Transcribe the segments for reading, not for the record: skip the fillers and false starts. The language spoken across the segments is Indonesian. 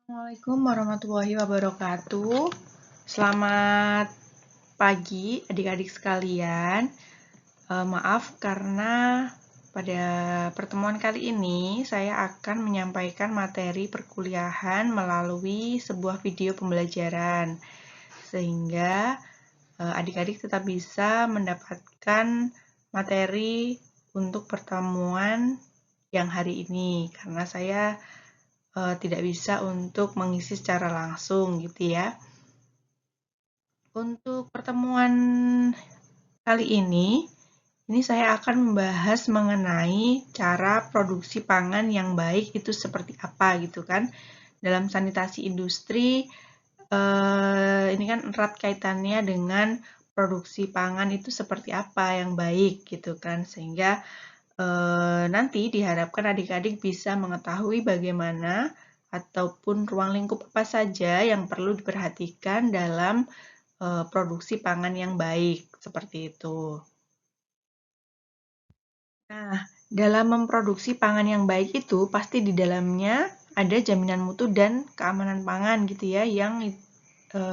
Assalamualaikum warahmatullahi wabarakatuh. Selamat pagi adik-adik sekalian. Maaf karena pada pertemuan kali ini saya akan menyampaikan materi perkuliahan melalui sebuah video pembelajaran, sehingga adik-adik tetap bisa mendapatkan materi untuk pertemuan yang hari ini, karena saya tidak bisa untuk mengisi secara langsung gitu ya. Untuk pertemuan kali ini saya akan membahas mengenai cara produksi pangan yang baik itu seperti apa gitu kan. Dalam sanitasi industri, ini kan erat kaitannya dengan produksi pangan itu seperti apa yang baik gitu kan. Sehingga nanti diharapkan adik-adik bisa mengetahui bagaimana ataupun ruang lingkup apa saja yang perlu diperhatikan dalam produksi pangan yang baik, seperti itu. Nah, dalam memproduksi pangan yang baik itu pasti di dalamnya ada jaminan mutu dan keamanan pangan gitu ya, yang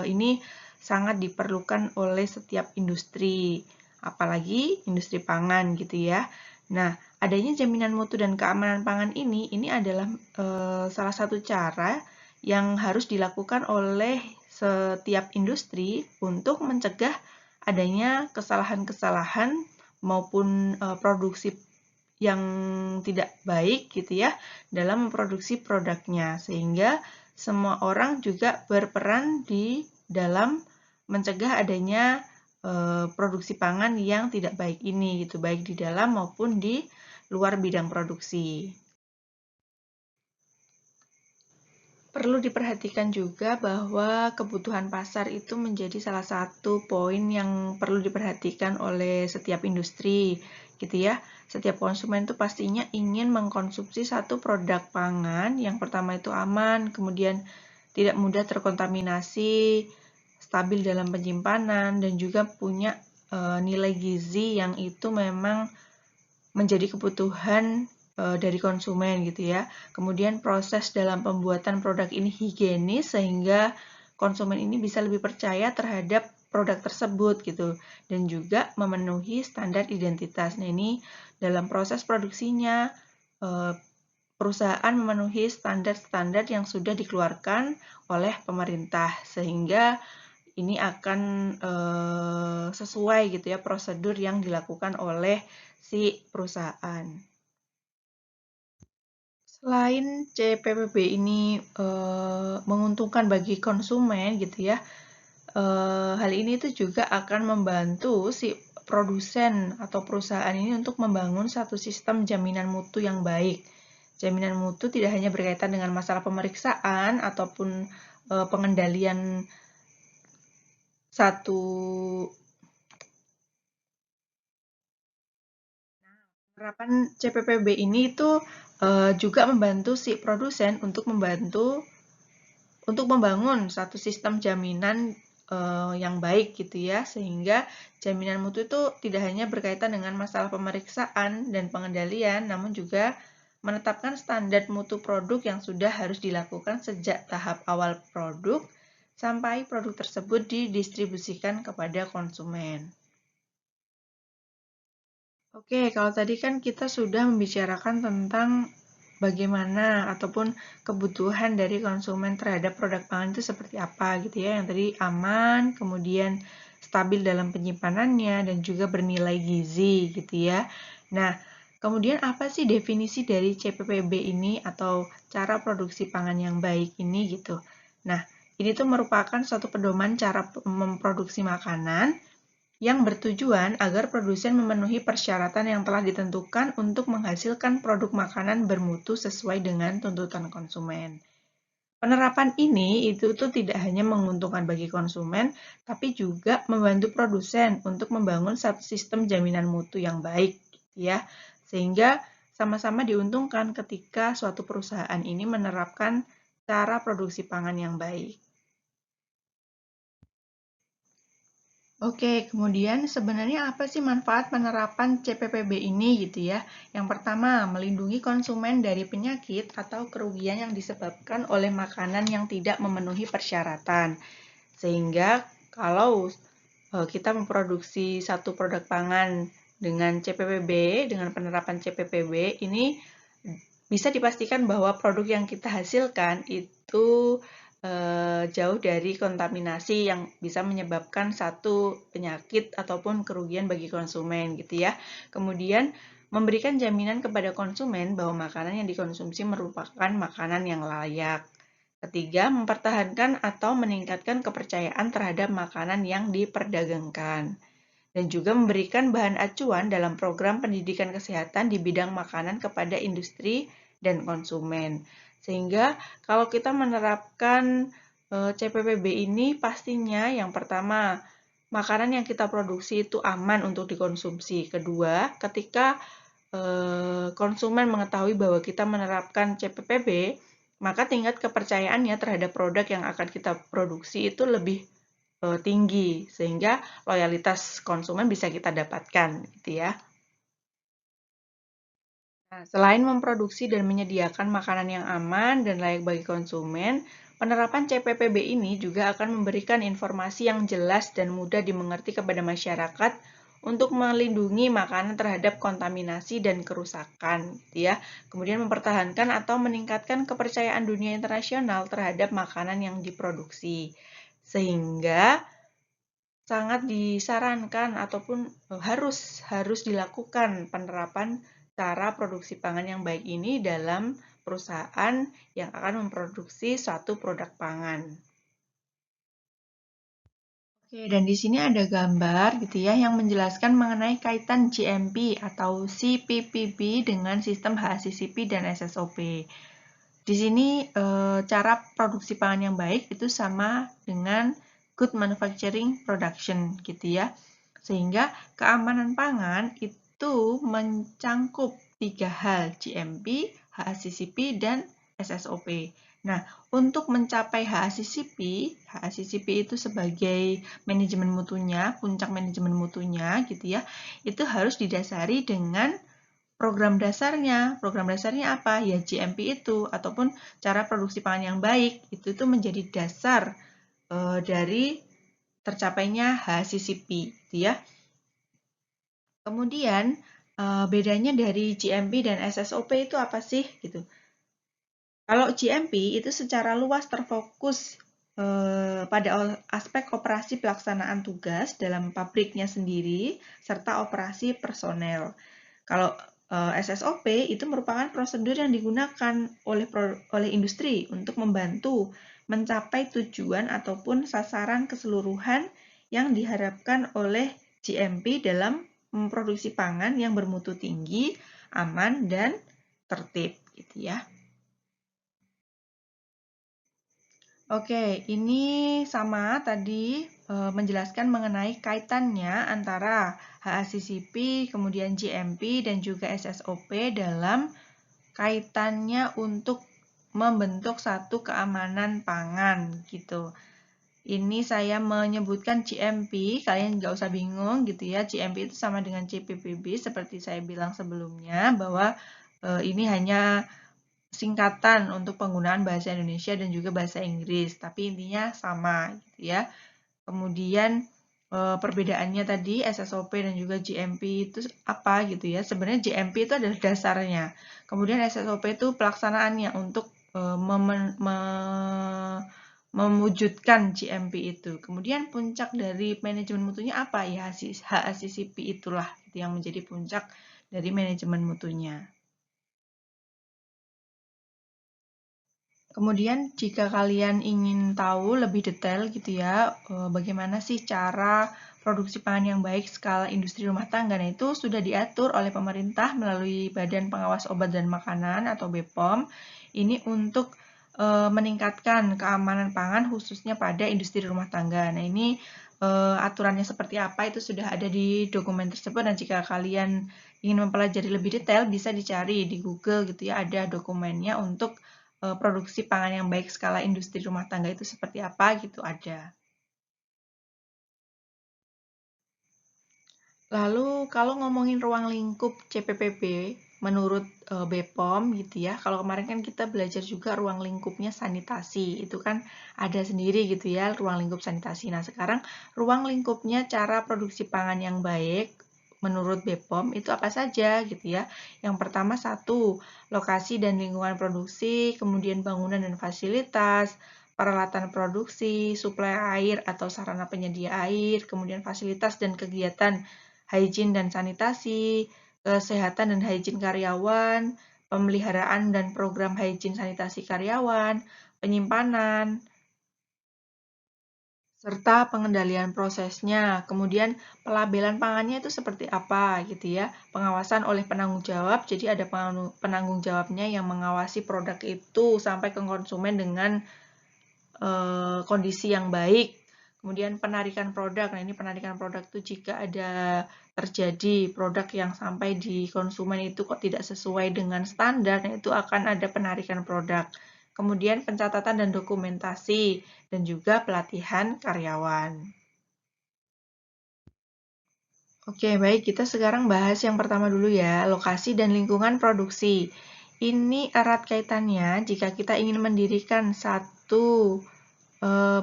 ini sangat diperlukan oleh setiap industri, apalagi industri pangan gitu ya. Nah, adanya jaminan mutu dan keamanan pangan ini adalah salah satu cara yang harus dilakukan oleh setiap industri untuk mencegah adanya kesalahan-kesalahan maupun produksi yang tidak baik gitu ya dalam memproduksi produknya, sehingga semua orang juga berperan di dalam mencegah adanya produksi pangan yang tidak baik ini gitu, baik di dalam maupun di luar bidang produksi. Perlu diperhatikan juga bahwa kebutuhan pasar itu menjadi salah satu poin yang perlu diperhatikan oleh setiap industri, gitu ya. Setiap konsumen itu pastinya ingin mengkonsumsi satu produk pangan, yang pertama itu aman, kemudian tidak mudah terkontaminasi, stabil dalam penyimpanan, dan juga punya nilai gizi yang itu memang menjadi kebutuhan dari konsumen gitu ya. Kemudian proses dalam pembuatan produk ini higienis sehingga konsumen ini bisa lebih percaya terhadap produk tersebut gitu, dan juga memenuhi standar identitas. Nah, ini dalam proses produksinya perusahaan memenuhi standar-standar yang sudah dikeluarkan oleh pemerintah, sehingga ini akan sesuai gitu ya prosedur yang dilakukan oleh si perusahaan. Selain CPPB ini menguntungkan bagi konsumen gitu ya, hal ini tuh juga akan membantu si produsen atau perusahaan ini untuk membangun satu sistem jaminan mutu yang baik. Jaminan mutu tidak hanya berkaitan dengan masalah pemeriksaan ataupun pengendalian satu penerapan CPPB ini itu juga membantu si produsen untuk membangun satu sistem jaminan yang baik gitu ya, sehingga jaminan mutu itu tidak hanya berkaitan dengan masalah pemeriksaan dan pengendalian, namun juga menetapkan standar mutu produk yang sudah harus dilakukan sejak tahap awal produk sampai produk tersebut didistribusikan kepada konsumen. Oke, kalau tadi kan kita sudah membicarakan tentang bagaimana ataupun kebutuhan dari konsumen terhadap produk pangan itu seperti apa gitu ya. Yang tadi aman, kemudian stabil dalam penyimpanannya, dan juga bernilai gizi gitu ya. Nah, kemudian apa sih definisi dari CPPB ini atau cara produksi pangan yang baik ini gitu. Nah, ini tuh merupakan suatu pedoman cara memproduksi makanan yang bertujuan agar produsen memenuhi persyaratan yang telah ditentukan untuk menghasilkan produk makanan bermutu sesuai dengan tuntutan konsumen. Penerapan ini itu tuh tidak hanya menguntungkan bagi konsumen, tapi juga membantu produsen untuk membangun satu sistem jaminan mutu yang baik, ya, sehingga sama-sama diuntungkan ketika suatu perusahaan ini menerapkan cara produksi pangan yang baik. Oke, kemudian sebenarnya apa sih manfaat penerapan CPPB ini gitu ya? Yang pertama, melindungi konsumen dari penyakit atau kerugian yang disebabkan oleh makanan yang tidak memenuhi persyaratan. Sehingga kalau kita memproduksi satu produk pangan dengan CPPB, dengan penerapan CPPB, ini bisa dipastikan bahwa produk yang kita hasilkan itu jauh dari kontaminasi yang bisa menyebabkan satu penyakit ataupun kerugian bagi konsumen gitu ya. Kemudian memberikan jaminan kepada konsumen bahwa makanan yang dikonsumsi merupakan makanan yang layak. Ketiga, mempertahankan atau meningkatkan kepercayaan terhadap makanan yang diperdagangkan. Dan juga memberikan bahan acuan dalam program pendidikan kesehatan di bidang makanan kepada industri dan konsumen. Sehingga kalau kita menerapkan CPPB ini pastinya yang pertama, makanan yang kita produksi itu aman untuk dikonsumsi. Kedua, ketika konsumen mengetahui bahwa kita menerapkan CPPB, maka tingkat kepercayaannya terhadap produk yang akan kita produksi itu lebih tinggi, sehingga loyalitas konsumen bisa kita dapatkan, gitu ya. Nah, selain memproduksi dan menyediakan makanan yang aman dan layak bagi konsumen, penerapan CPPB ini juga akan memberikan informasi yang jelas dan mudah dimengerti kepada masyarakat untuk melindungi makanan terhadap kontaminasi dan kerusakan, gitu ya. Kemudian mempertahankan atau meningkatkan kepercayaan dunia internasional terhadap makanan yang diproduksi. Sehingga sangat disarankan ataupun harus dilakukan penerapan cara produksi pangan yang baik ini dalam perusahaan yang akan memproduksi suatu produk pangan. Oke, dan di sini ada gambar gitu ya yang menjelaskan mengenai kaitan GMP atau CPPB dengan sistem HACCP dan SSOP. Di sini cara produksi pangan yang baik itu sama dengan good manufacturing production gitu ya. Sehingga keamanan pangan itu mencangkup 3 hal, GMP, HACCP, dan SSOP. Nah, untuk mencapai HACCP itu sebagai manajemen mutunya, puncak manajemen mutunya gitu ya, itu harus didasari dengan program dasarnya. Program dasarnya apa? Ya GMP itu ataupun cara produksi pangan yang baik. Itu menjadi dasar dari tercapainya HACCP gitu ya. Kemudian bedanya dari GMP dan SSOP itu apa sih gitu. Kalau GMP itu secara luas terfokus pada aspek operasi pelaksanaan tugas dalam pabriknya sendiri serta operasi personel. Kalau SSOP itu merupakan prosedur yang digunakan oleh industri untuk membantu mencapai tujuan ataupun sasaran keseluruhan yang diharapkan oleh GMP dalam memproduksi pangan yang bermutu tinggi, aman, dan tertib gitu ya. Oke, ini sama tadi menjelaskan mengenai kaitannya antara HACCP, kemudian GMP, dan juga SSOP dalam kaitannya untuk membentuk satu keamanan pangan gitu. Ini saya menyebutkan GMP, kalian nggak usah bingung gitu ya. GMP itu sama dengan CPPB seperti saya bilang sebelumnya bahwa ini hanya singkatan untuk penggunaan bahasa Indonesia dan juga bahasa Inggris, tapi intinya sama gitu ya. Kemudian perbedaannya tadi SSOP dan juga GMP itu apa gitu ya. Sebenarnya GMP itu adalah dasarnya. Kemudian SSOP itu pelaksanaannya untuk mewujudkan GMP itu. Kemudian puncak dari manajemen mutunya apa? Ya HACCP itulah yang menjadi puncak dari manajemen mutunya. Kemudian jika kalian ingin tahu lebih detail gitu ya, bagaimana sih cara produksi pangan yang baik skala industri rumah tangga, nah itu sudah diatur oleh pemerintah melalui Badan Pengawas Obat dan Makanan atau BPOM, ini untuk meningkatkan keamanan pangan khususnya pada industri rumah tangga. Nah ini aturannya seperti apa itu sudah ada di dokumen tersebut, dan jika kalian ingin mempelajari lebih detail bisa dicari di Google gitu ya, ada dokumennya untuk produksi pangan yang baik skala industri rumah tangga itu seperti apa gitu ada. Lalu kalau ngomongin ruang lingkup CPPB, menurut BPOM gitu ya, kalau kemarin kan kita belajar juga ruang lingkupnya sanitasi, itu kan ada sendiri gitu ya, ruang lingkup sanitasi. Nah sekarang ruang lingkupnya cara produksi pangan yang baik, menurut BPOM itu apa saja gitu ya. Yang pertama satu, lokasi dan lingkungan produksi, kemudian bangunan dan fasilitas, peralatan produksi, suplai air atau sarana penyedia air, kemudian fasilitas dan kegiatan hygiene dan sanitasi, kesehatan dan hygiene karyawan, pemeliharaan dan program hygiene sanitasi karyawan, penyimpanan, serta pengendalian prosesnya. Kemudian pelabelan pangannya itu seperti apa gitu ya. Pengawasan oleh penanggung jawab, jadi ada penanggung jawabnya yang mengawasi produk itu sampai ke konsumen dengan kondisi yang baik. Kemudian penarikan produk. Nah, ini penarikan produk itu jika ada terjadi produk yang sampai di konsumen itu kok tidak sesuai dengan standar, nah itu akan ada penarikan produk. Kemudian pencatatan dan dokumentasi dan juga pelatihan karyawan. Oke, baik, kita sekarang bahas yang pertama dulu ya, lokasi dan lingkungan produksi. Ini erat kaitannya jika kita ingin mendirikan satu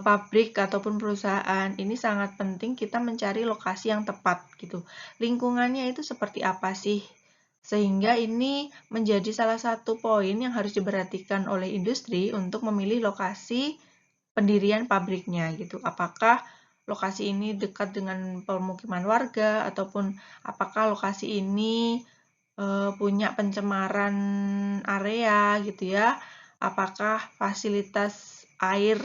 pabrik ataupun perusahaan, ini sangat penting kita mencari lokasi yang tepat gitu. Lingkungannya itu seperti apa sih? Sehingga ini menjadi salah satu poin yang harus diperhatikan oleh industri untuk memilih lokasi pendirian pabriknya gitu. Apakah lokasi ini dekat dengan pemukiman warga ataupun apakah lokasi ini punya pencemaran area gitu ya? Apakah fasilitas air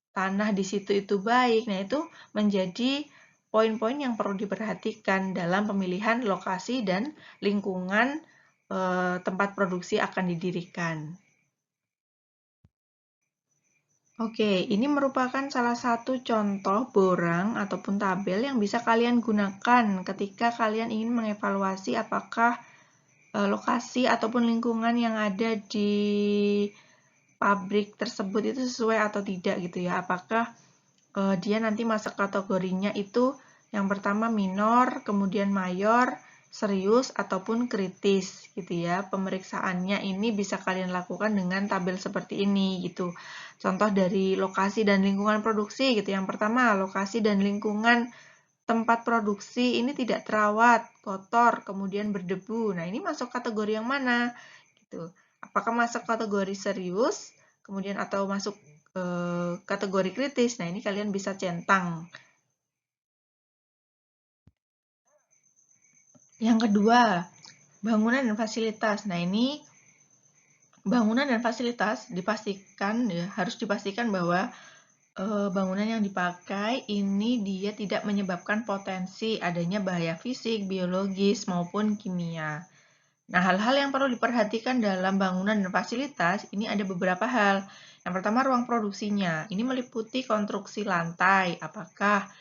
tanah di situ itu baik. Nah, itu menjadi poin-poin yang perlu diperhatikan dalam pemilihan lokasi dan lingkungan tempat produksi akan didirikan. Oke, ini merupakan salah satu contoh borang ataupun tabel yang bisa kalian gunakan ketika kalian ingin mengevaluasi apakah lokasi ataupun lingkungan yang ada di pabrik tersebut itu sesuai atau tidak gitu ya. Apakah dia nanti masuk kategorinya itu yang pertama minor, kemudian mayor, serius, ataupun kritis gitu ya. Pemeriksaannya ini bisa kalian lakukan dengan tabel seperti ini gitu. Contoh dari lokasi dan lingkungan produksi gitu. Yang pertama, lokasi dan lingkungan tempat produksi ini tidak terawat, kotor, kemudian berdebu. Nah, ini masuk kategori yang mana? Gitu. Apakah masuk kategori serius, kemudian atau masuk kategori kritis? Nah, ini kalian bisa centang. Yang kedua, bangunan dan fasilitas. Nah, ini bangunan dan fasilitas dipastikan ya, harus dipastikan bahwa bangunan yang dipakai ini dia tidak menyebabkan potensi adanya bahaya fisik, biologis, maupun kimia. Nah, hal-hal yang perlu diperhatikan dalam bangunan dan fasilitas, ini ada beberapa hal. Yang pertama, ruang produksinya. Ini meliputi konstruksi lantai. Apakah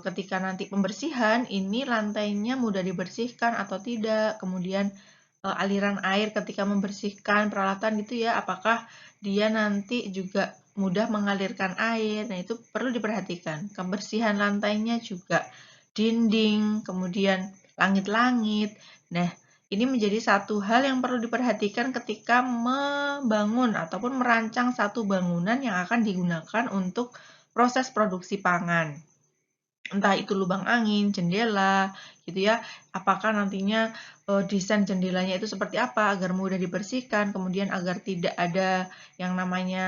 ketika nanti pembersihan, ini lantainya mudah dibersihkan atau tidak. Kemudian aliran air ketika membersihkan peralatan gitu ya, apakah dia nanti juga mudah mengalirkan air. Nah, itu perlu diperhatikan. Kebersihan lantainya juga, dinding, kemudian langit-langit. Nah, ini menjadi satu hal yang perlu diperhatikan ketika membangun ataupun merancang satu bangunan yang akan digunakan untuk proses produksi pangan. Entah itu lubang angin, jendela, gitu ya. Apakah nantinya desain jendelanya itu seperti apa agar mudah dibersihkan, kemudian agar tidak ada yang namanya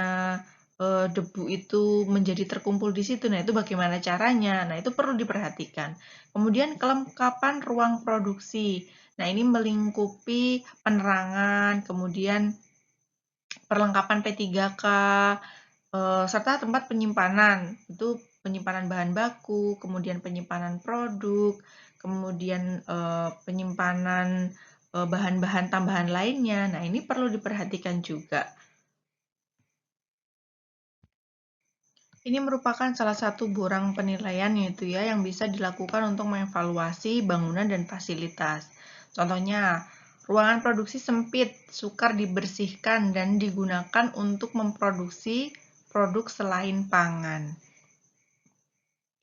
debu itu menjadi terkumpul di situ. Nah, itu bagaimana caranya? Nah, itu perlu diperhatikan. Kemudian kelengkapan ruang produksi. Nah, ini melingkupi penerangan, kemudian perlengkapan P3K, serta tempat penyimpanan. Itu penyimpanan bahan baku, kemudian penyimpanan produk, kemudian penyimpanan bahan-bahan tambahan lainnya. Nah, ini perlu diperhatikan juga. Ini merupakan salah satu borang penilaian yaitu ya yang bisa dilakukan untuk mengevaluasi bangunan dan fasilitas. Contohnya, ruangan produksi sempit, sukar dibersihkan dan digunakan untuk memproduksi produk selain pangan.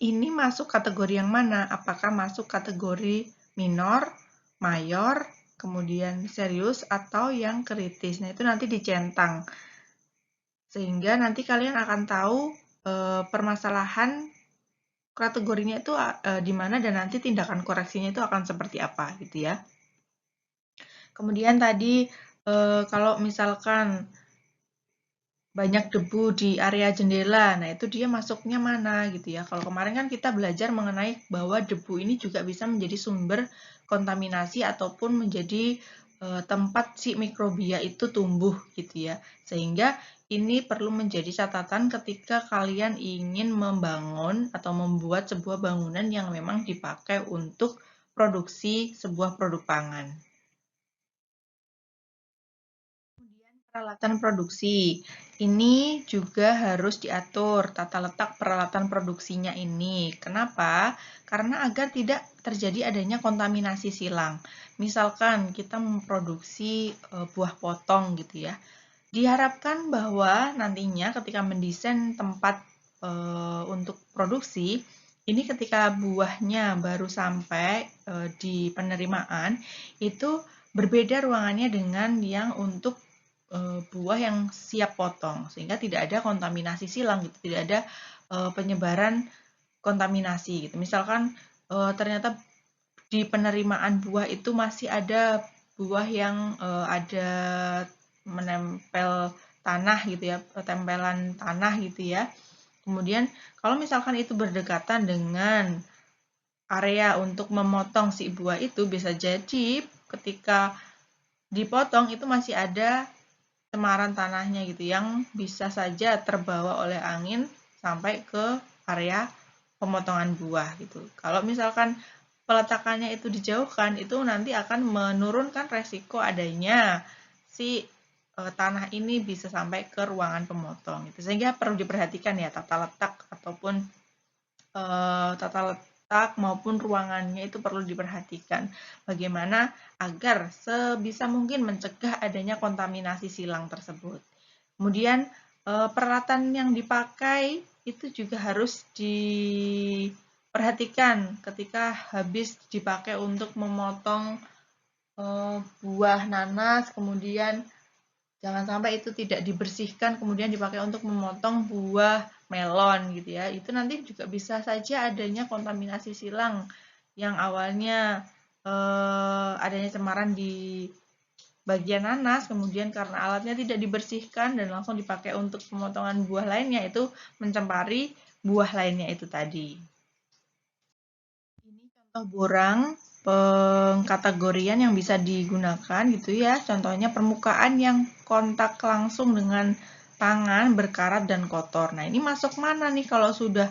ini masuk kategori yang mana? Apakah masuk kategori minor, mayor, kemudian serius, atau yang kritis? Nah, itu nanti dicentang. Sehingga nanti kalian akan tahu permasalahan kategorinya itu di mana dan nanti tindakan koreksinya itu akan seperti apa gitu ya. Kemudian tadi kalau misalkan banyak debu di area jendela, nah itu dia masuknya mana gitu ya. Kalau kemarin kan kita belajar mengenai bahwa debu ini juga bisa menjadi sumber kontaminasi ataupun menjadi tempat si mikrobia itu tumbuh gitu ya. Sehingga ini perlu menjadi catatan ketika kalian ingin membangun atau membuat sebuah bangunan yang memang dipakai untuk produksi sebuah produk pangan. Peralatan produksi. Ini juga harus diatur tata letak peralatan produksinya ini. Kenapa? Karena agar tidak terjadi adanya kontaminasi silang. Misalkan kita memproduksi buah potong gitu ya. Diharapkan bahwa nantinya ketika mendesain tempat untuk produksi, ini ketika buahnya baru sampai di penerimaan, itu berbeda ruangannya dengan yang untuk buah yang siap potong, sehingga tidak ada kontaminasi silang gitu, tidak ada penyebaran kontaminasi gitu. Misalkan ternyata di penerimaan buah itu masih ada buah yang ada menempel tanah gitu ya, tempelan tanah gitu ya. Kemudian kalau misalkan itu berdekatan dengan area untuk memotong si buah itu, bisa jadi ketika dipotong itu masih ada cemaran tanahnya gitu yang bisa saja terbawa oleh angin sampai ke area pemotongan buah gitu. Kalau misalkan peletakannya itu dijauhkan, itu nanti akan menurunkan resiko adanya si tanah ini bisa sampai ke ruangan pemotong gitu. Sehingga perlu diperhatikan ya tata letak ataupun tata letak maupun ruangannya itu perlu diperhatikan. Bagaimana agar sebisa mungkin mencegah adanya kontaminasi silang tersebut. Kemudian peralatan yang dipakai itu juga harus diperhatikan ketika habis dipakai untuk memotong buah nanas, kemudian jangan sampai itu tidak dibersihkan kemudian dipakai untuk memotong buah melon gitu ya. Itu nanti juga bisa saja adanya kontaminasi silang yang awalnya adanya cemaran di bagian nanas, kemudian karena alatnya tidak dibersihkan dan langsung dipakai untuk pemotongan buah lainnya, itu mencemari buah lainnya itu tadi. Ini contoh borang pengkategorian yang bisa digunakan gitu ya. Contohnya permukaan yang kontak langsung dengan tangan berkarat dan kotor. Nah, ini masuk mana nih kalau sudah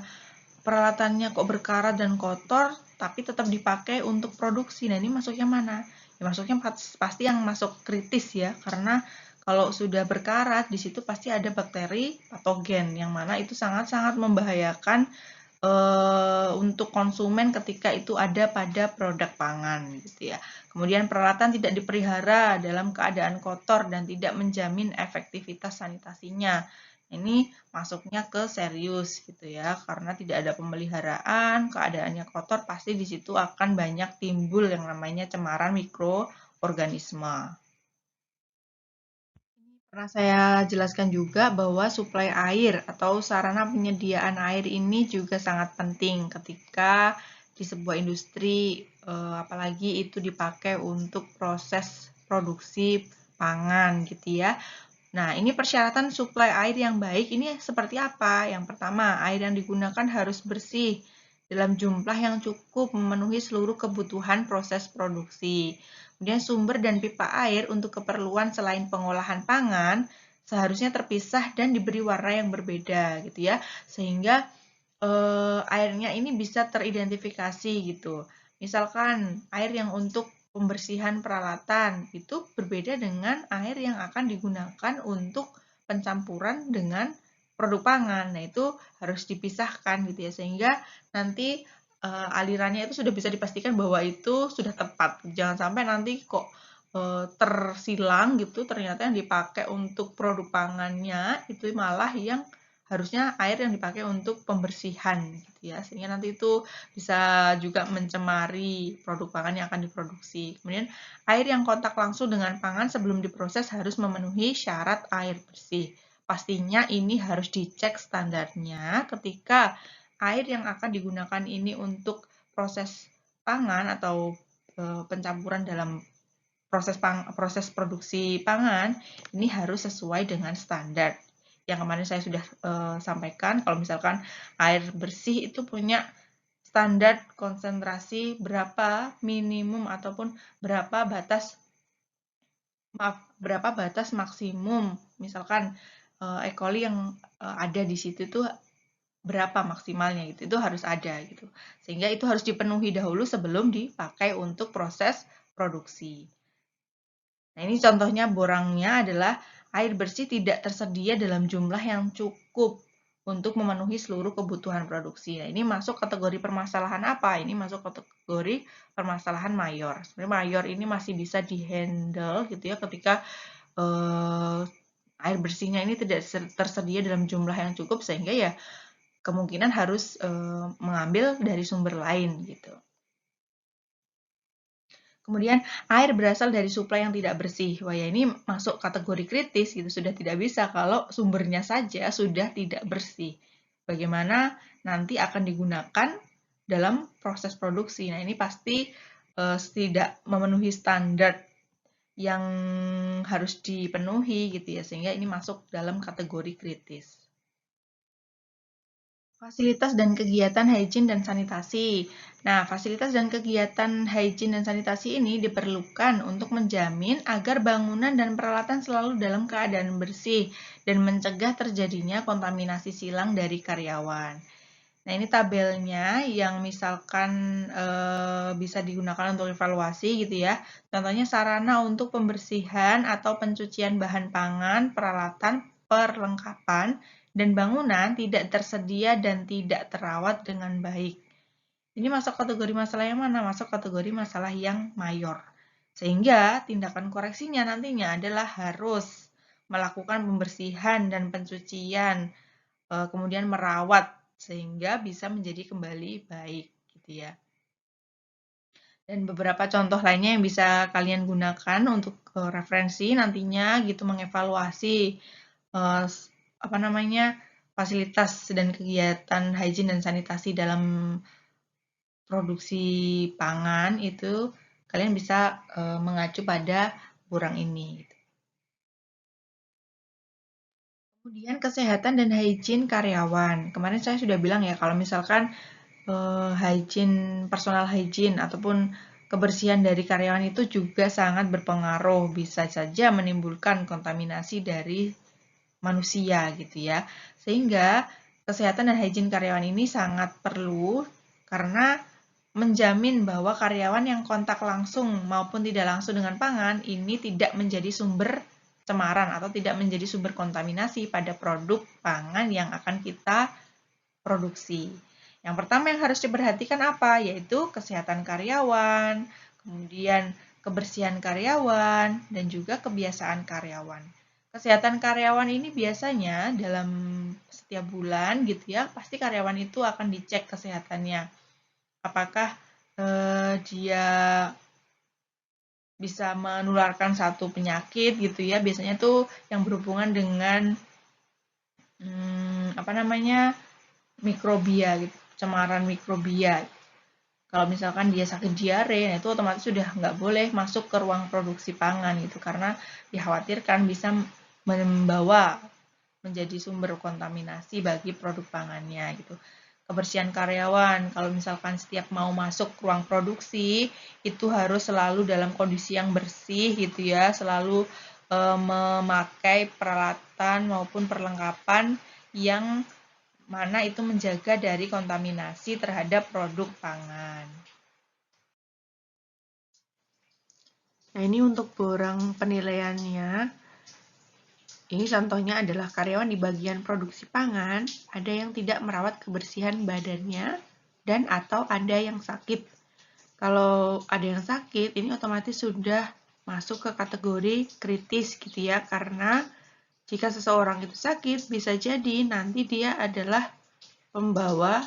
peralatannya kok berkarat dan kotor tapi tetap dipakai untuk produksi. Nah, ini masuknya mana? Ya, masuknya pasti yang masuk kritis ya, karena kalau sudah berkarat di situ pasti ada bakteri patogen yang mana itu sangat-sangat membahayakan untuk konsumen ketika itu ada pada produk pangan gitu ya. Kemudian peralatan tidak dipelihara dalam keadaan kotor dan tidak menjamin efektivitas sanitasinya. Ini masuknya ke serius gitu ya, karena tidak ada pemeliharaan, keadaannya kotor, pasti di situ akan banyak timbul yang namanya cemaran mikroorganisme. Pernah saya jelaskan juga bahwa suplai air atau sarana penyediaan air ini juga sangat penting ketika di sebuah industri, apalagi itu dipakai untuk proses produksi pangan gitu ya. Nah, ini persyaratan suplai air yang baik ini seperti apa? Yang pertama, air yang digunakan harus bersih dalam jumlah yang cukup memenuhi seluruh kebutuhan proses produksi. Kemudian sumber dan pipa air untuk keperluan selain pengolahan pangan seharusnya terpisah dan diberi warna yang berbeda gitu ya. Sehingga airnya ini bisa teridentifikasi gitu. Misalkan air yang untuk pembersihan peralatan itu berbeda dengan air yang akan digunakan untuk pencampuran dengan produk pangan. Nah, itu harus dipisahkan gitu ya, sehingga nanti alirannya itu sudah bisa dipastikan bahwa itu sudah tepat. Jangan sampai nanti kok tersilang gitu, ternyata yang dipakai untuk produk pangannya itu malah yang harusnya air yang dipakai untuk pembersihan gitu ya, sehingga nanti itu bisa juga mencemari produk pangan yang akan diproduksi. Kemudian air yang kontak langsung dengan pangan sebelum diproses harus memenuhi syarat air bersih. Pastinya ini harus dicek standarnya ketika air yang akan digunakan ini untuk proses pangan atau pencampuran dalam proses produksi pangan ini harus sesuai dengan standar. Yang kemarin saya sudah sampaikan, kalau misalkan air bersih itu punya standar konsentrasi berapa minimum ataupun berapa batas maksimum. Misalkan E. coli yang ada di situ tuh berapa maksimalnya gitu. Itu harus ada gitu. Sehingga itu harus dipenuhi dahulu sebelum dipakai untuk proses produksi. Nah, ini contohnya borangnya adalah air bersih tidak tersedia dalam jumlah yang cukup untuk memenuhi seluruh kebutuhan produksi. Nah, ini masuk kategori permasalahan apa? Ini masuk kategori permasalahan mayor. Sebenarnya mayor ini masih bisa dihandle gitu ya ketika air bersihnya ini tidak tersedia dalam jumlah yang cukup sehingga ya kemungkinan harus mengambil dari sumber lain gitu. Kemudian air berasal dari suplai yang tidak bersih. Wah ya ini masuk kategori kritis gitu, sudah tidak bisa kalau sumbernya saja sudah tidak bersih. Bagaimana nanti akan digunakan dalam proses produksi. Nah ini pasti tidak memenuhi standar yang harus dipenuhi gitu ya, sehingga ini masuk dalam kategori kritis. Fasilitas dan kegiatan hygiene dan sanitasi. Nah, fasilitas dan kegiatan hygiene dan sanitasi ini diperlukan untuk menjamin agar bangunan dan peralatan selalu dalam keadaan bersih dan mencegah terjadinya kontaminasi silang dari karyawan. Nah, ini tabelnya yang misalkan bisa digunakan untuk evaluasi gitu ya. Contohnya sarana untuk pembersihan atau pencucian bahan pangan, peralatan, perlengkapan, dan bangunan tidak tersedia dan tidak terawat dengan baik. Ini masuk kategori masalah yang mana? Masuk kategori masalah yang mayor. Sehingga tindakan koreksinya nantinya adalah harus melakukan pembersihan dan pencucian, kemudian merawat sehingga bisa menjadi kembali baik gitu ya. Dan beberapa contoh lainnya yang bisa kalian gunakan untuk referensi nantinya gitu mengevaluasi fasilitas dan kegiatan hygiene dan sanitasi dalam produksi pangan itu kalian bisa mengacu pada borang ini. Gitu. Kemudian kesehatan dan hygiene karyawan. Kemarin saya sudah bilang ya kalau misalkan hygiene, personal hygiene ataupun kebersihan dari karyawan itu juga sangat berpengaruh, bisa saja menimbulkan kontaminasi dari manusia gitu ya. Sehingga kesehatan dan hygiene karyawan ini sangat perlu karena menjamin bahwa karyawan yang kontak langsung maupun tidak langsung dengan pangan ini tidak menjadi sumber cemaran atau tidak menjadi sumber kontaminasi pada produk pangan yang akan kita produksi. Yang pertama yang harus diperhatikan apa? Yaitu kesehatan karyawan, kemudian kebersihan karyawan, dan juga kebiasaan karyawan. Kesehatan karyawan ini biasanya dalam setiap bulan gitu ya, pasti karyawan itu akan dicek kesehatannya. Apakah dia bisa menularkan satu penyakit gitu ya, biasanya tuh yang berhubungan dengan mikrobia gitu, cemaran mikrobia. Kalau misalkan dia sakit diare, nah itu otomatis sudah nggak boleh masuk ke ruang produksi pangan gitu, karena dikhawatirkan bisa membawa menjadi sumber kontaminasi bagi produk pangannya gitu. Kebersihan karyawan, kalau misalkan setiap mau masuk ruang produksi, itu harus selalu dalam kondisi yang bersih gitu ya, selalu memakai peralatan maupun perlengkapan yang mana itu menjaga dari kontaminasi terhadap produk pangan. Nah, ini untuk borang penilaiannya. Ini contohnya adalah karyawan di bagian produksi pangan, ada yang tidak merawat kebersihan badannya, dan atau ada yang sakit. Kalau ada yang sakit, ini otomatis sudah masuk ke kategori kritis gitu ya, karena Jika seseorang itu sakit, bisa jadi nanti dia adalah pembawa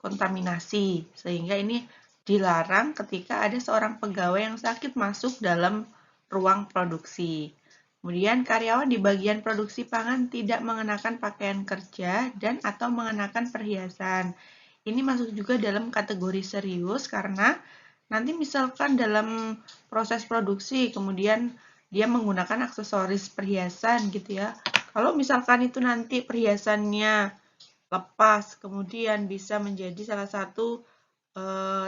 kontaminasi, sehingga ini dilarang ketika ada seorang pegawai yang sakit masuk dalam ruang produksi. Kemudian karyawan di bagian produksi pangan tidak mengenakan pakaian kerja dan atau mengenakan perhiasan. Ini masuk juga dalam kategori serius karena nanti misalkan dalam proses produksi kemudian dia menggunakan aksesoris perhiasan gitu ya. Kalau misalkan itu nanti perhiasannya lepas, kemudian bisa menjadi salah satu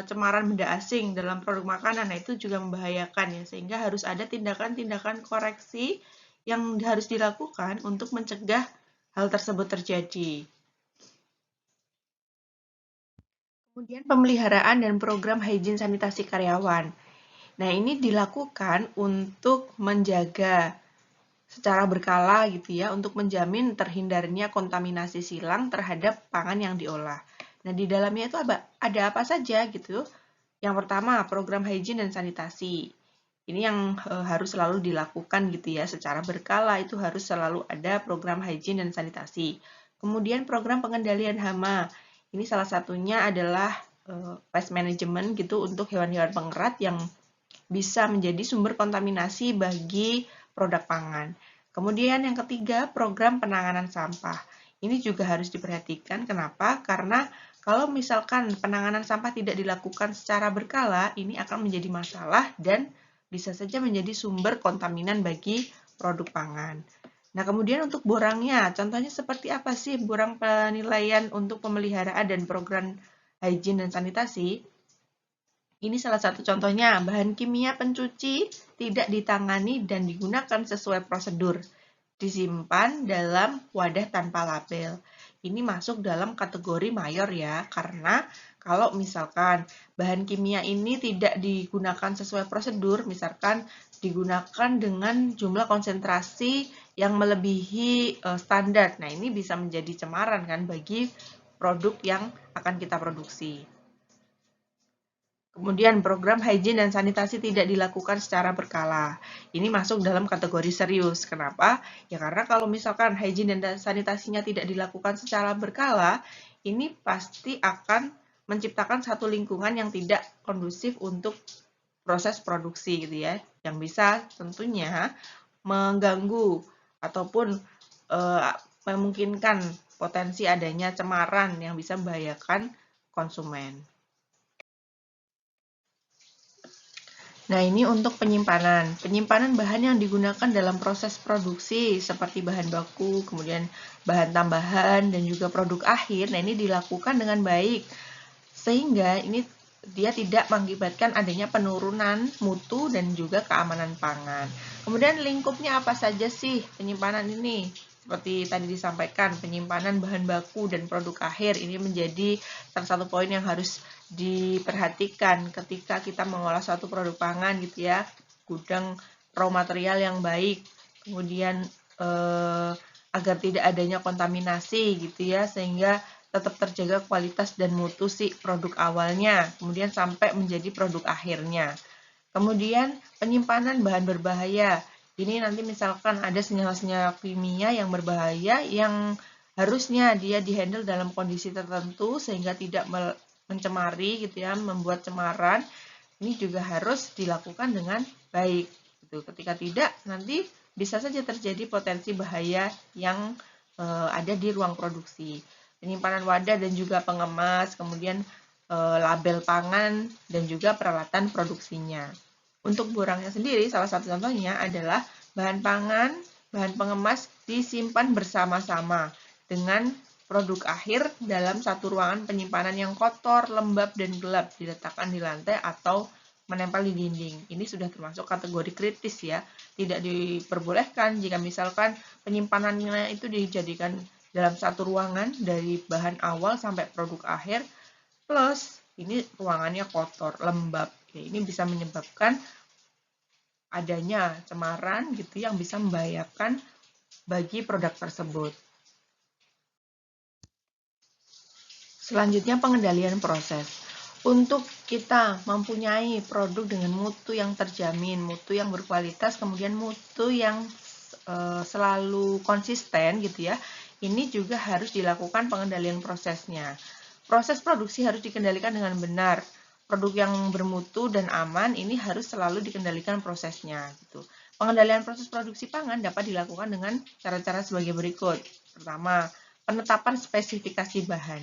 cemaran benda asing dalam produk makanan, nah itu juga membahayakan ya, sehingga harus ada tindakan-tindakan koreksi yang harus dilakukan untuk mencegah hal tersebut terjadi. Kemudian pemeliharaan dan program hygiene sanitasi karyawan. Nah, ini dilakukan untuk menjaga secara berkala gitu ya, untuk menjamin terhindarnya kontaminasi silang terhadap pangan yang diolah. Nah, di dalamnya itu ada apa saja gitu. Yang pertama, program hygiene dan sanitasi. Ini yang harus selalu dilakukan gitu ya, secara berkala itu harus selalu ada program hygiene dan sanitasi. Kemudian program pengendalian hama. Ini salah satunya adalah pest management gitu untuk hewan-hewan pengerat yang bisa menjadi sumber kontaminasi bagi produk pangan. Kemudian yang ketiga, program penanganan sampah. Ini juga harus diperhatikan. Kenapa? Karena kalau misalkan penanganan sampah tidak dilakukan secara berkala, ini akan menjadi masalah dan bisa saja menjadi sumber kontaminan bagi produk pangan. Nah, kemudian untuk borangnya, contohnya seperti apa sih borang penilaian untuk pemeliharaan dan program hygiene dan sanitasi? Ini salah satu contohnya, bahan kimia pencuci tidak ditangani dan digunakan sesuai prosedur. Disimpan dalam wadah tanpa label. Ini masuk dalam kategori mayor ya, karena kalau misalkan bahan kimia ini tidak digunakan sesuai prosedur, misalkan digunakan dengan jumlah konsentrasi yang melebihi standar. Nah, ini bisa menjadi cemaran kan bagi produk yang akan kita produksi. Kemudian program hygiene dan sanitasi tidak dilakukan secara berkala. Ini masuk dalam kategori serius. Kenapa? Ya karena kalau misalkan hygiene dan sanitasinya tidak dilakukan secara berkala, ini pasti akan menciptakan satu lingkungan yang tidak kondusif untuk proses produksi gitu ya. Yang bisa tentunya mengganggu ataupun memungkinkan potensi adanya cemaran yang bisa membahayakan konsumen. Nah, ini untuk penyimpanan. Penyimpanan bahan yang digunakan dalam proses produksi seperti bahan baku, kemudian bahan tambahan, dan juga produk akhir. Nah, ini dilakukan dengan baik sehingga ini dia tidak mengakibatkan adanya penurunan mutu dan juga keamanan pangan. Kemudian lingkupnya apa saja sih penyimpanan ini? Seperti tadi disampaikan, penyimpanan bahan baku dan produk akhir ini menjadi salah satu poin yang harus diperhatikan ketika kita mengolah suatu produk pangan gitu ya. Gudang raw material yang baik, kemudian agar tidak adanya kontaminasi gitu ya, sehingga tetap terjaga kualitas dan mutu si produk awalnya, kemudian sampai menjadi produk akhirnya. Kemudian penyimpanan bahan berbahaya. Ini nanti misalkan ada senyawa-senyawa kimia yang berbahaya yang harusnya dia dihandle dalam kondisi tertentu sehingga tidak mencemari gitu ya, membuat cemaran. Ini juga harus dilakukan dengan baik. Gitu. Ketika tidak, nanti bisa saja terjadi potensi bahaya yang ada di ruang produksi. Penyimpanan wadah dan juga pengemas, kemudian label pangan, dan juga peralatan produksinya. Untuk borangnya sendiri, salah satu contohnya adalah bahan pangan, bahan pengemas disimpan bersama-sama dengan produk akhir dalam satu ruangan penyimpanan yang kotor, lembab, dan gelap, diletakkan di lantai atau menempel di dinding. Ini sudah termasuk kategori kritis ya, tidak diperbolehkan jika misalkan penyimpanannya itu dijadikan dalam satu ruangan dari bahan awal sampai produk akhir, plus ini ruangannya kotor, lembab. Ya, ini bisa menyebabkan adanya cemaran gitu yang bisa membahayakan bagi produk tersebut. Selanjutnya pengendalian proses. Untuk kita mempunyai produk dengan mutu yang terjamin, mutu yang berkualitas, kemudian mutu yang selalu konsisten gitu ya, ini juga harus dilakukan pengendalian prosesnya. Proses produksi harus dikendalikan dengan benar. Produk yang bermutu dan aman ini harus selalu dikendalikan prosesnya gitu. Pengendalian proses produksi pangan dapat dilakukan dengan cara-cara sebagai berikut. Pertama, penetapan spesifikasi bahan.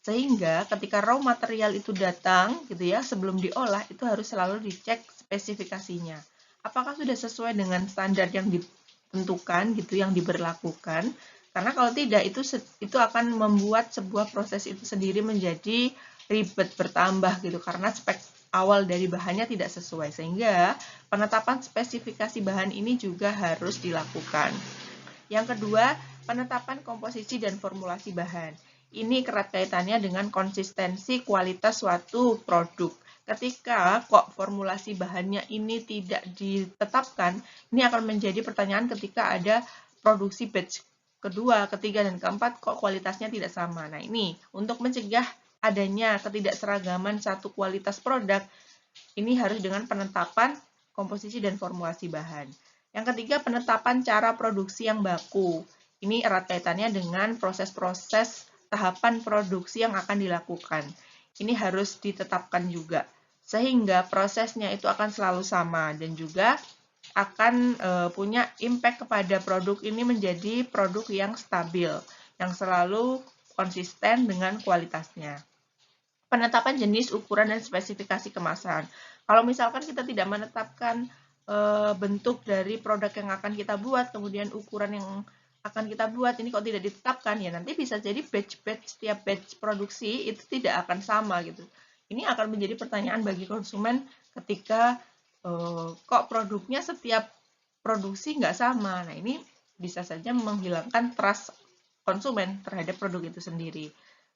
Sehingga ketika raw material itu datang gitu ya, sebelum diolah itu harus selalu dicek spesifikasinya. Apakah sudah sesuai dengan standar yang ditentukan gitu, yang diberlakukan? Karena kalau tidak itu akan membuat sebuah proses itu sendiri menjadi ribet bertambah gitu karena spek awal dari bahannya tidak sesuai, sehingga penetapan spesifikasi bahan ini juga harus dilakukan. Yang kedua, penetapan komposisi dan formulasi bahan. Ini erat kaitannya dengan konsistensi kualitas suatu produk. Ketika kok formulasi bahannya ini tidak ditetapkan, ini akan menjadi pertanyaan ketika ada produksi batch kedua, ketiga, dan keempat kok kualitasnya tidak sama. Nah, ini untuk mencegah adanya ketidakseragaman satu kualitas produk, ini harus dengan penetapan komposisi dan formulasi bahan. Yang ketiga, penetapan cara produksi yang baku. Ini erat kaitannya dengan proses-proses tahapan produksi yang akan dilakukan. Ini harus ditetapkan juga, sehingga prosesnya itu akan selalu sama dan juga akan punya impact kepada produk ini menjadi produk yang stabil, yang selalu konsisten dengan kualitasnya. Penetapan jenis, ukuran, dan spesifikasi kemasan. Kalau misalkan kita tidak menetapkan bentuk dari produk yang akan kita buat, kemudian ukuran yang akan kita buat, ini kok tidak ditetapkan, ya nanti bisa jadi setiap batch produksi itu tidak akan sama gitu. Ini akan menjadi pertanyaan bagi konsumen ketika kok produknya setiap produksi nggak sama. Nah, ini bisa saja menghilangkan trust konsumen terhadap produk itu sendiri.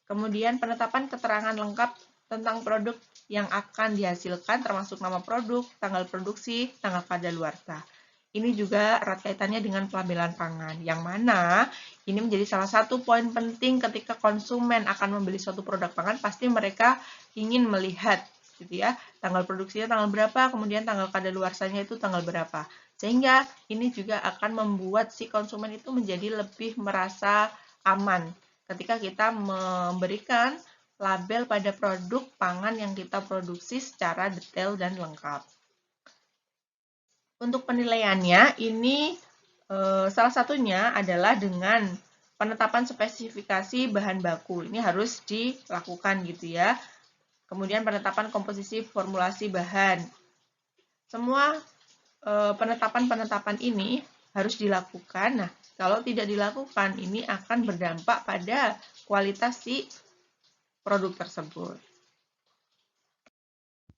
Kemudian penetapan keterangan lengkap tentang produk yang akan dihasilkan termasuk nama produk, tanggal produksi, tanggal kadaluarsa. Ini juga erat kaitannya dengan pelabelan pangan, yang mana ini menjadi salah satu poin penting ketika konsumen akan membeli suatu produk pangan, pasti mereka ingin melihat gitu ya, tanggal produksinya tanggal berapa, kemudian tanggal kadaluarsanya itu tanggal berapa. Sehingga ini juga akan membuat si konsumen itu menjadi lebih merasa aman ketika kita memberikan label pada produk pangan yang kita produksi secara detail dan lengkap. Untuk penilaiannya, ini salah satunya adalah dengan penetapan spesifikasi bahan baku. Ini harus dilakukan gitu ya. Kemudian penetapan komposisi formulasi bahan. Semua penetapan-penetapan ini harus dilakukan. Nah, kalau tidak dilakukan, ini akan berdampak pada kualitas si produk tersebut.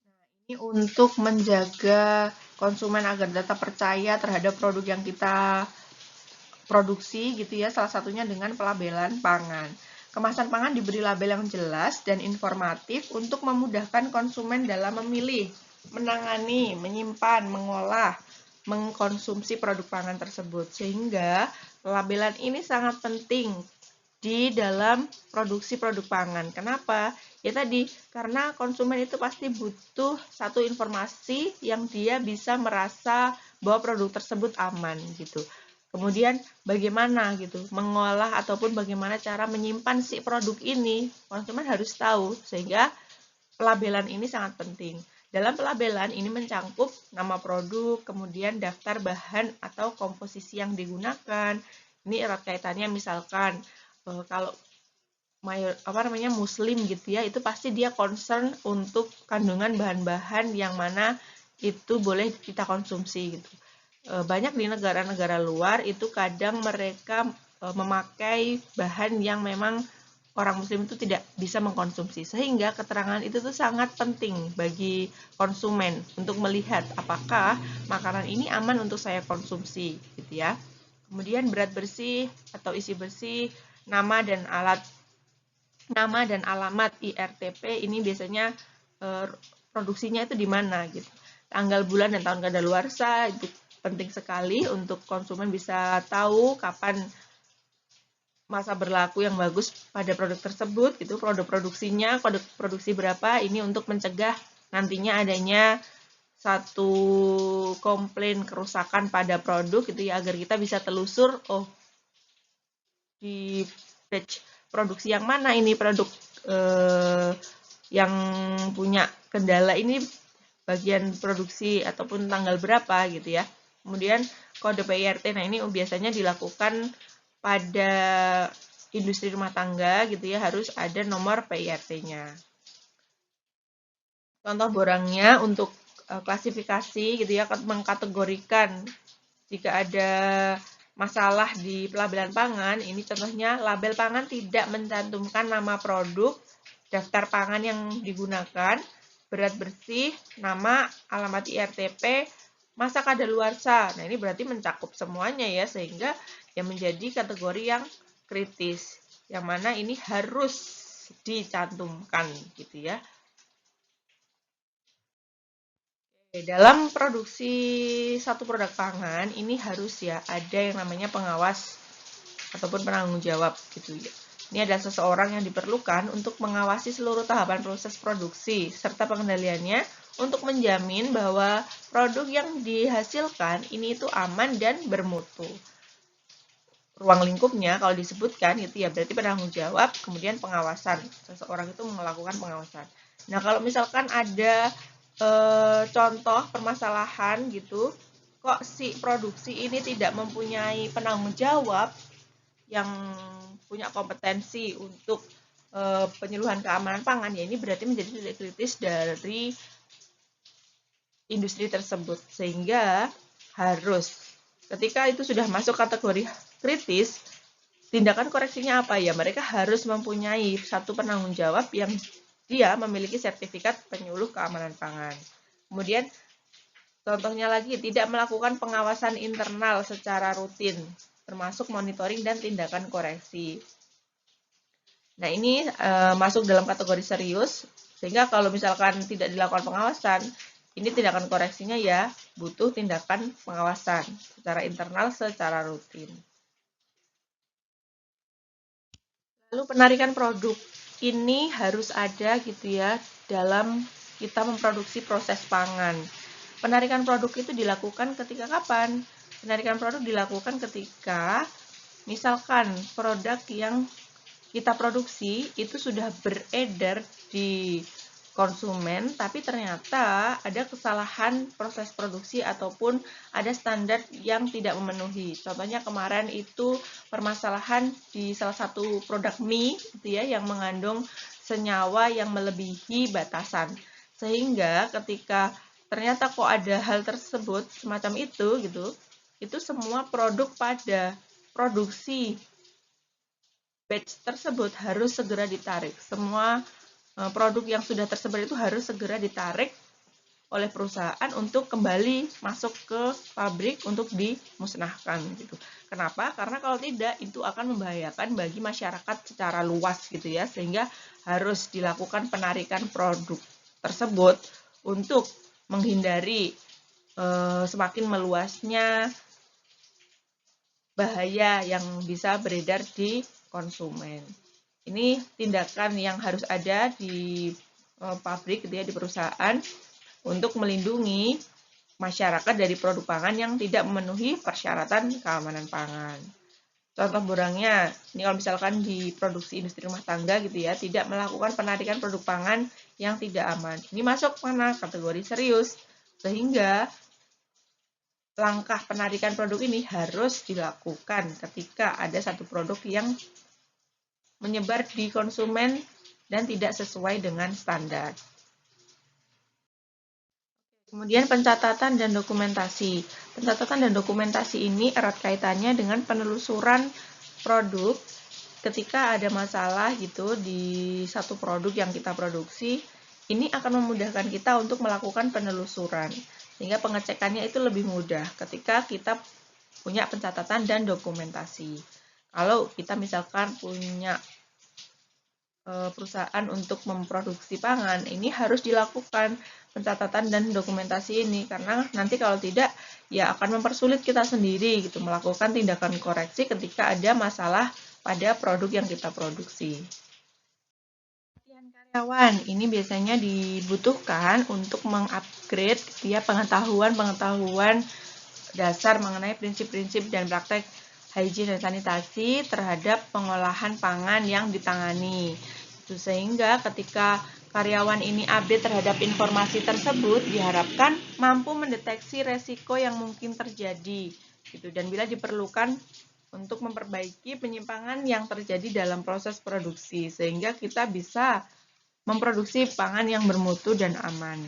Nah, ini untuk menjaga konsumen agar tetap percaya terhadap produk yang kita produksi gitu ya, salah satunya dengan pelabelan pangan. Kemasan pangan diberi label yang jelas dan informatif untuk memudahkan konsumen dalam memilih, menangani, menyimpan, mengolah, mengkonsumsi produk pangan tersebut. Sehingga pelabelan ini sangat penting di dalam produksi produk pangan. Kenapa? Ya tadi, karena konsumen itu pasti butuh satu informasi yang dia bisa merasa bahwa produk tersebut aman gitu. Kemudian bagaimana gitu mengolah ataupun bagaimana cara menyimpan si produk ini, konsumen harus tahu, sehingga pelabelan ini sangat penting. Dalam pelabelan ini mencangkup nama produk, kemudian daftar bahan atau komposisi yang digunakan. Ini erat kaitannya misalkan kalau muslim gitu ya, itu pasti dia concern untuk kandungan bahan-bahan yang mana itu boleh kita konsumsi gitu. Banyak di negara-negara luar itu kadang mereka memakai bahan yang memang orang muslim itu tidak bisa mengkonsumsi, sehingga keterangan itu tuh sangat penting bagi konsumen untuk melihat apakah makanan ini aman untuk saya konsumsi gitu ya. Kemudian berat bersih atau isi bersih, nama dan alamat IRTP ini biasanya produksinya itu di mana gitu. Tanggal, bulan, dan tahun kadaluarsa itu penting sekali untuk konsumen bisa tahu kapan masa berlaku yang bagus pada produk tersebut gitu, produk produksinya, kode produksi berapa, ini untuk mencegah nantinya adanya satu komplain kerusakan pada produk gitu ya, agar kita bisa telusur, oh di batch produksi yang mana ini produk yang punya kendala ini bagian produksi ataupun tanggal berapa gitu ya. Kemudian kode PIRT, nah ini biasanya dilakukan pada industri rumah tangga gitu ya, harus ada nomor PIRT-nya. Contoh borangnya untuk klasifikasi gitu ya, mengkategorikan jika ada masalah di pelabelan pangan, ini contohnya label pangan tidak mencantumkan nama produk, daftar pangan yang digunakan, berat bersih, nama, alamat IRTP, masa kadaluarsa. Nah, ini berarti mencakup semuanya ya, sehingga yang menjadi kategori yang kritis, yang mana ini harus dicantumkan gitu ya. Dalam produksi satu produk pangan, ini harus ya ada yang namanya pengawas ataupun penanggung jawab gitu ya. Ini adalah seseorang yang diperlukan untuk mengawasi seluruh tahapan proses produksi serta pengendaliannya untuk menjamin bahwa produk yang dihasilkan ini itu aman dan bermutu. Ruang lingkupnya kalau disebutkan itu ya berarti penanggung jawab, kemudian pengawasan. Seseorang itu melakukan pengawasan. Nah, kalau misalkan ada contoh permasalahan gitu, kok si produksi ini tidak mempunyai penanggung jawab yang punya kompetensi untuk penyuluhan keamanan pangan, ya ini berarti menjadi titik kritis dari industri tersebut, sehingga harus ketika itu sudah masuk kategori kritis, tindakan koreksinya apa ya? Mereka harus mempunyai satu penanggung jawab yang dia memiliki sertifikat penyuluh keamanan pangan. Kemudian contohnya lagi, tidak melakukan pengawasan internal secara rutin, termasuk monitoring dan tindakan koreksi. Nah, ini masuk dalam kategori serius, sehingga kalau misalkan tidak dilakukan pengawasan, ini tindakan koreksinya ya butuh tindakan pengawasan secara internal secara rutin. Lalu penarikan produk ini harus ada gitu ya dalam kita memproduksi proses pangan. Penarikan produk itu dilakukan ketika kapan? Penarikan produk dilakukan ketika misalkan produk yang kita produksi itu sudah beredar di konsumen, tapi ternyata ada kesalahan proses produksi ataupun ada standar yang tidak memenuhi. Contohnya kemarin itu permasalahan di salah satu produk mie gitu ya, yang mengandung senyawa yang melebihi batasan. Sehingga ketika ternyata kok ada hal tersebut semacam itu gitu, itu semua produk pada produksi batch tersebut harus segera ditarik. Semua produk yang sudah tersebar itu harus segera ditarik oleh perusahaan untuk kembali masuk ke pabrik untuk dimusnahkan gitu. Kenapa? Karena kalau tidak itu akan membahayakan bagi masyarakat secara luas gitu ya, sehingga harus dilakukan penarikan produk tersebut untuk menghindari semakin meluasnya bahaya yang bisa beredar di konsumen. Ini tindakan yang harus ada di pabrik gitu ya, di perusahaan untuk melindungi masyarakat dari produk pangan yang tidak memenuhi persyaratan keamanan pangan. Contoh borangnya, ini kalau misalkan di produksi industri rumah tangga gitu ya, tidak melakukan penarikan produk pangan yang tidak aman. Ini masuk mana? Kategori serius. Sehingga langkah penarikan produk ini harus dilakukan ketika ada satu produk yang menyebar di konsumen dan tidak sesuai dengan standar. Kemudian pencatatan dan dokumentasi. Pencatatan dan dokumentasi ini erat kaitannya dengan penelusuran produk ketika ada masalah gitu di satu produk yang kita produksi. Ini akan memudahkan kita untuk melakukan penelusuran, sehingga pengecekannya itu lebih mudah ketika kita punya pencatatan dan dokumentasi. Kalau kita misalkan punya perusahaan untuk memproduksi pangan, ini harus dilakukan pencatatan dan dokumentasi ini, karena nanti kalau tidak ya akan mempersulit kita sendiri gitu melakukan tindakan koreksi ketika ada masalah pada produk yang kita produksi. Karyawan ini biasanya dibutuhkan untuk mengupgrade ya pengetahuan dasar mengenai prinsip-prinsip dan praktek hygiene dan sanitasi terhadap pengolahan pangan yang ditangani. Sehingga ketika karyawan ini update terhadap informasi tersebut, diharapkan mampu mendeteksi resiko yang mungkin terjadi, gitu. Dan bila diperlukan untuk memperbaiki penyimpangan yang terjadi dalam proses produksi, sehingga kita bisa memproduksi pangan yang bermutu dan aman.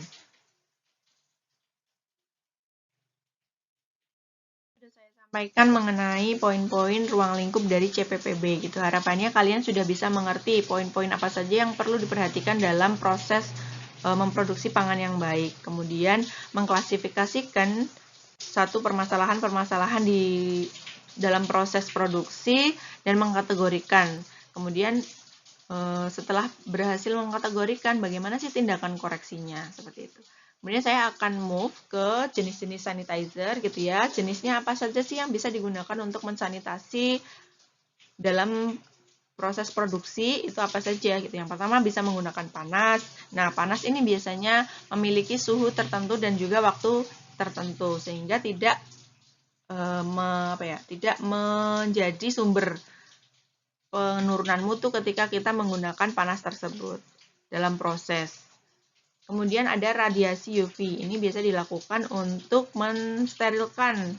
Sudah saya sampaikan mengenai poin-poin ruang lingkup dari CPPB gitu. Harapannya kalian sudah bisa mengerti poin-poin apa saja yang perlu diperhatikan dalam proses memproduksi pangan yang baik. Kemudian mengklasifikasikan satu permasalahan-permasalahan di dalam proses produksi dan mengkategorikan. Kemudian setelah berhasil mengkategorikan bagaimana sih tindakan koreksinya, seperti itu. Kemudian saya akan move ke jenis-jenis sanitizer gitu ya. Jenisnya apa saja sih yang bisa digunakan untuk mensanitasi dalam proses produksi itu apa saja gitu. Yang pertama bisa menggunakan panas. Nah, panas ini biasanya memiliki suhu tertentu dan juga waktu tertentu sehingga tidak tidak menjadi sumber penurunan mutu ketika kita menggunakan panas tersebut dalam proses. Kemudian ada radiasi UV. Ini biasa dilakukan untuk mensterilkan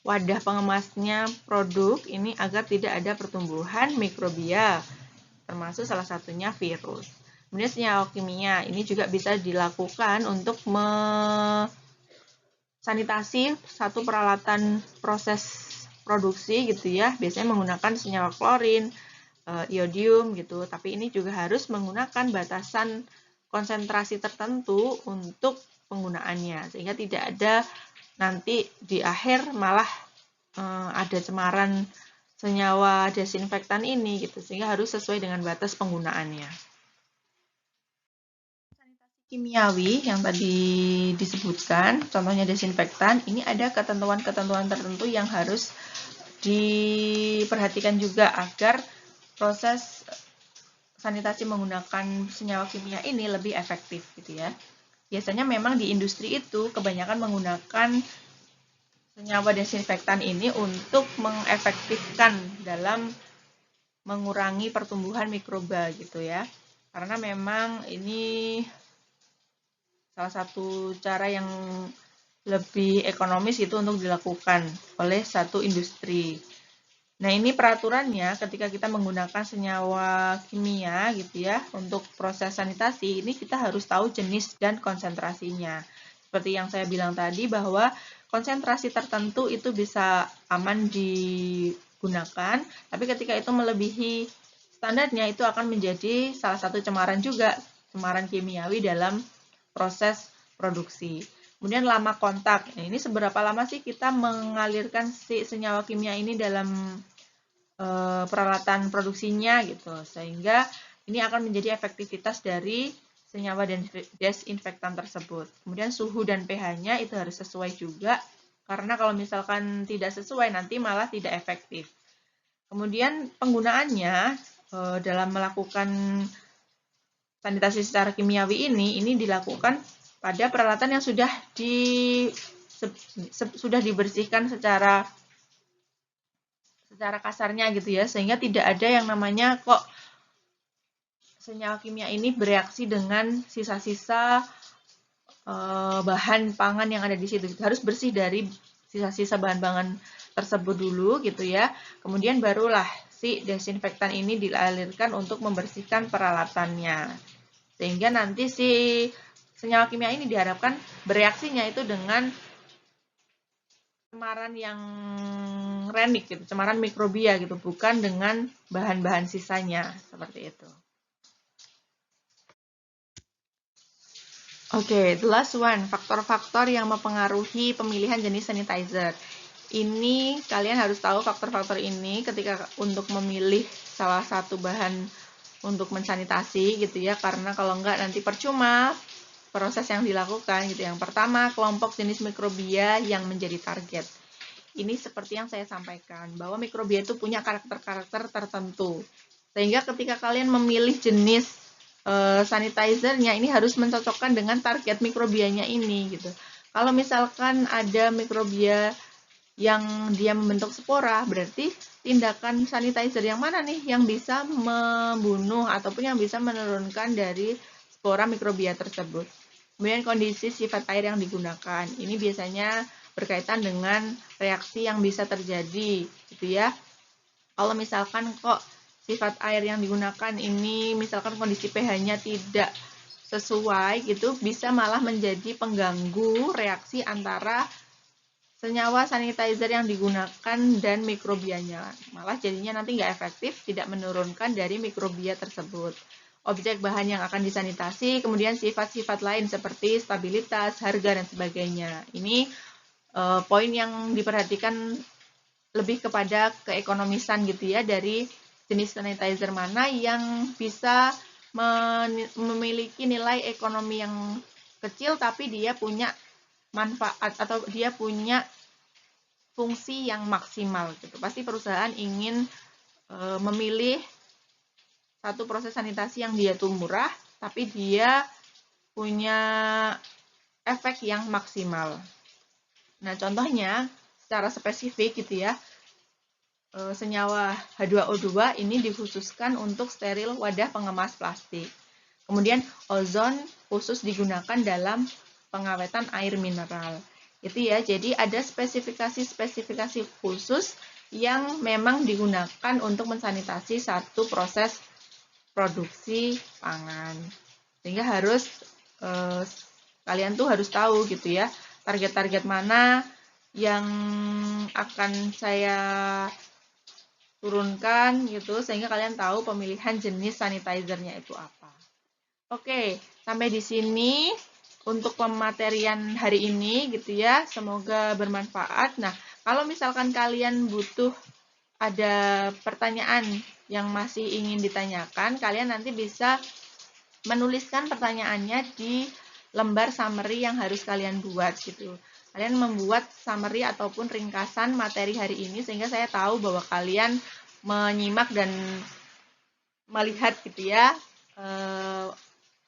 wadah pengemasnya produk ini agar tidak ada pertumbuhan mikrobia, termasuk salah satunya virus. Kemudian senyawa kimia. Ini juga bisa dilakukan untuk sanitasi satu peralatan proses produksi gitu ya. Biasanya menggunakan senyawa klorin, iodium gitu, tapi ini juga harus menggunakan batasan konsentrasi tertentu untuk penggunaannya sehingga tidak ada nanti di akhir malah ada cemaran senyawa desinfektan ini gitu sehingga harus sesuai dengan batas penggunaannya. Sanitasi kimiawi yang tadi disebutkan, contohnya desinfektan, ini ada ketentuan-ketentuan tertentu yang harus diperhatikan juga agar proses sanitasi menggunakan senyawa kimia ini lebih efektif gitu ya. Biasanya memang di industri itu kebanyakan menggunakan senyawa desinfektan ini untuk mengefektifkan dalam mengurangi pertumbuhan mikroba gitu ya. Karena memang ini salah satu cara yang lebih ekonomis itu untuk dilakukan oleh satu industri. Nah, ini peraturannya ketika kita menggunakan senyawa kimia gitu ya untuk proses sanitasi, ini kita harus tahu jenis dan konsentrasinya. Seperti yang saya bilang tadi bahwa konsentrasi tertentu itu bisa aman digunakan, tapi ketika itu melebihi standarnya itu akan menjadi salah satu cemaran juga, cemaran kimiawi dalam proses produksi. Kemudian lama kontak. Nah, ini seberapa lama sih kita mengalirkan si senyawa kimia ini dalam peralatan produksinya gitu. Sehingga ini akan menjadi efektivitas dari senyawa desinfektan tersebut. Kemudian suhu dan pH-nya itu harus sesuai juga karena kalau misalkan tidak sesuai nanti malah tidak efektif. Kemudian penggunaannya dalam melakukan sanitasi secara kimiawi ini dilakukan pada peralatan yang sudah dibersihkan secara kasarnya gitu ya, sehingga tidak ada yang namanya kok senyawa kimia ini bereaksi dengan sisa-sisa bahan pangan yang ada di situ. Harus bersih dari sisa-sisa bahan pangan tersebut dulu gitu ya. Kemudian barulah si desinfektan ini dialirkan untuk membersihkan peralatannya. Sehingga nanti si senyawa kimia ini diharapkan bereaksinya itu dengan cemaran yang renik gitu, cemaran mikrobia gitu, bukan dengan bahan-bahan sisanya seperti itu. Oke, the last one, faktor-faktor yang mempengaruhi pemilihan jenis sanitizer. Ini kalian harus tahu faktor-faktor ini ketika untuk memilih salah satu bahan untuk mensanitasi gitu ya, karena kalau enggak nanti percuma proses yang dilakukan gitu. Yang pertama, kelompok jenis mikrobia yang menjadi target. Ini seperti yang saya sampaikan, bahwa mikrobia itu punya karakter-karakter tertentu. Sehingga ketika kalian memilih jenis sanitizernya ini harus mencocokkan dengan target mikrobianya ini gitu. Kalau misalkan ada mikrobia yang dia membentuk spora, berarti tindakan sanitizer yang mana nih yang bisa membunuh ataupun yang bisa menurunkan dari spora mikrobia tersebut. Kemudian kondisi sifat air yang digunakan. Ini biasanya berkaitan dengan reaksi yang bisa terjadi, gitu ya. Kalau misalkan kok sifat air yang digunakan ini misalkan kondisi pH-nya tidak sesuai gitu, bisa malah menjadi pengganggu reaksi antara senyawa sanitizer yang digunakan dan mikrobianya. Malah jadinya nanti nggak efektif, tidak menurunkan dari mikrobia tersebut. Objek bahan yang akan disanitasi, kemudian sifat-sifat lain seperti stabilitas, harga, dan sebagainya. Ini poin yang diperhatikan lebih kepada keekonomisan gitu ya, dari jenis sanitizer mana yang bisa memiliki nilai ekonomi yang kecil tapi dia punya manfaat atau dia punya fungsi yang maksimal gitu. Pasti perusahaan ingin memilih satu proses sanitasi yang dia tuh murah tapi dia punya efek yang maksimal. Nah, contohnya secara spesifik gitu ya, senyawa H2O2 ini dikhususkan untuk steril wadah pengemas plastik. Kemudian ozon khusus digunakan dalam pengawetan air mineral. Itu ya, jadi ada spesifikasi-spesifikasi khusus yang memang digunakan untuk mensanitasi satu proses produksi pangan. Sehingga harus kalian tuh harus tahu gitu ya, target-target mana yang akan saya turunkan gitu sehingga kalian tahu pemilihan jenis sanitizernya itu apa. Oke, sampai di sini untuk pematerian hari ini gitu ya. Semoga bermanfaat. Nah, kalau misalkan kalian butuh ada pertanyaan yang masih ingin ditanyakan, kalian nanti bisa menuliskan pertanyaannya di lembar summary yang harus kalian buat gitu. Kalian membuat summary ataupun ringkasan materi hari ini sehingga saya tahu bahwa kalian menyimak dan melihat gitu ya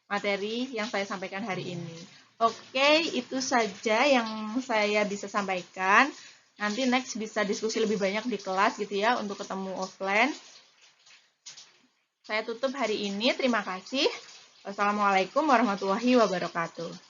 materi yang saya sampaikan hari ini. Oke, itu saja yang saya bisa sampaikan. Nanti next bisa diskusi lebih banyak di kelas gitu ya untuk ketemu offline. Saya tutup hari ini. Terima kasih. Wassalamualaikum warahmatullahi wabarakatuh.